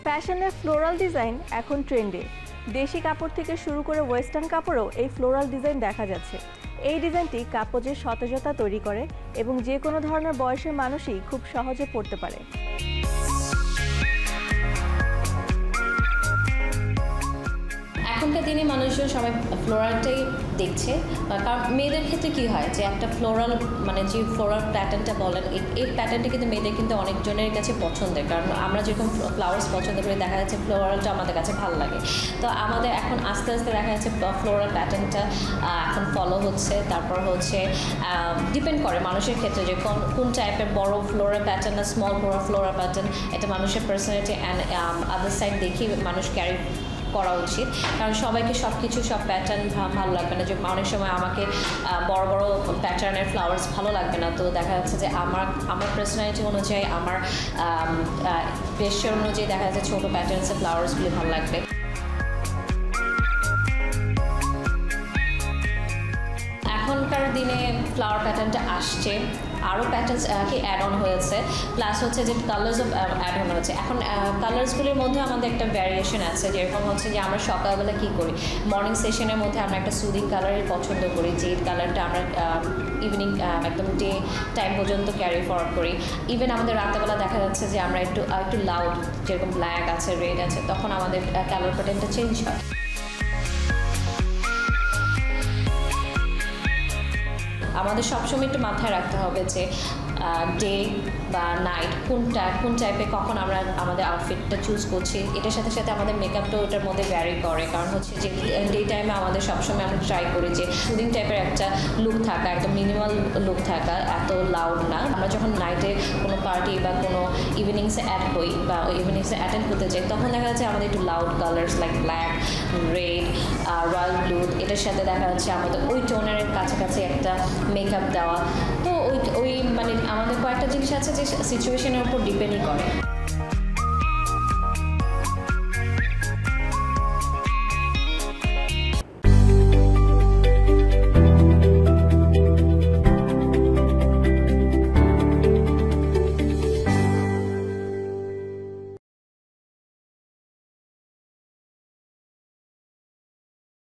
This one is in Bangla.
ফ্যাশনের ফ্লোরাল ডিজাইন এখন ট্রেন্ডে। দেশি কাপড় থেকে শুরু করে ওয়েস্টার্ন কাপড়েও এই ফ্লোরাল ডিজাইন দেখা যাচ্ছে। এই ডিজাইনটি কাপড়ের সতেজতা তৈরি করে এবং যে কোনো ধরনের বয়সের মানুষই খুব সহজে পরতে পারে। এখনকার দিনে মানুষজন সবাই ফ্লোরালটাই দেখছে, কারণ মেয়েদের ক্ষেত্রে কী হয় যে একটা ফ্লোরাল মানে যে ফ্লোরাল প্যাটার্নটা বলেন, এই প্যাটার্নটা কিন্তু মেয়েদের কিন্তু অনেকজনের কাছে পছন্দের, কারণ আমরা যেরকম ফ্লাওয়ার্স পছন্দ করি দেখা যাচ্ছে ফ্লোরালটা আমাদের কাছে ভালো লাগে। তো আমাদের এখন আস্তে আস্তে দেখা যাচ্ছে ফ্লোরাল প্যাটার্নটা এখন ফলো হচ্ছে। তারপর হচ্ছে ডিপেন্ড করে মানুষের ক্ষেত্রে যে কোন টাইপের বড় ফ্লোরাল প্যাটার্ন না স্মল ফ্লোরাল প্যাটার্ন, এটা মানুষের পার্সোনালিটি অ্যান্ড আদার সাইড দেখেই মানুষ ক্যারি করা উচিত। কারণ সবাইকে সব প্যাটার্ন ভালো লাগবে না, যে অনেক সময় আমাকে বড় বড় প্যাটার্নের ফ্লাওয়ার্স ভালো লাগবে না। তো দেখা যাচ্ছে যে আমার পার্সোনালিটি অনুযায়ী, আমার পেশার অনুযায়ী দেখা যাচ্ছে ছোটো প্যাটার্নসের ফ্লাওয়ার্সগুলি ভালো লাগবে। এখনকার দিনে ফ্লাওয়ার প্যাটার্নটা আসছে, আরও প্যাটার্নস কি অ্যাড অন হয়েছে, প্লাস হচ্ছে যে কালার্সও অ্যাড অন হয়েছে। এখন কালার্সগুলির মধ্যে আমাদের একটা ভ্যারিয়েশন আছে, যেরকম হচ্ছে যে আমরা সকালবেলা কী করি, মর্নিং সেশনের মধ্যে আমরা একটা সুদিং কালারই পছন্দ করি, যে কালারটা আমরা ইভিনিং একদম ডে টাইম পর্যন্ত ক্যারি ফরওয়ার্ড করি। ইভেন আমাদের রাতেবেলা দেখা যাচ্ছে যে আমরা একটু লাউড, যেরকম ব্ল্যাক আছে, রেড আছে, তখন আমাদের কালার প্যাটার্নটা চেঞ্জ হয়। আমাদের সবসময় একটু মাথায় রাখতে হবে যে ডে বা নাইট কোন টাইপে কখন আমরা আমাদের আউটফিটটা চুজ করছি। এটার সাথে সাথে আমাদের মেকআপটাও এটার মধ্যে ভ্যারি করে, কারণ হচ্ছে যে ডে টাইমে আমাদের সবসময় আমরা ট্রাই করি যে সুদিং টাইপের একটা লুক থাকা, একটা মিনিমাল লুক থাকা, এত লাউড না। আমরা যখন নাইটে কোনো পার্টি বা কোনো ইভিনিংসে অ্যাড হই বা ইভিনিংসে অ্যাটেন্ড করতে যাই, তখন দেখা যাচ্ছে আমাদের একটু loud colours like black, red, royal blue, এটার সাথে দেখা যাচ্ছে আমাদের ওই টোনের কাছাকাছি একটা মেকআপ দেওয়া। তো ওই মানে আমাদের কয়েকটা জিনিস আছে যে সিচুয়েশনের উপর ডিপেন্ডই করে।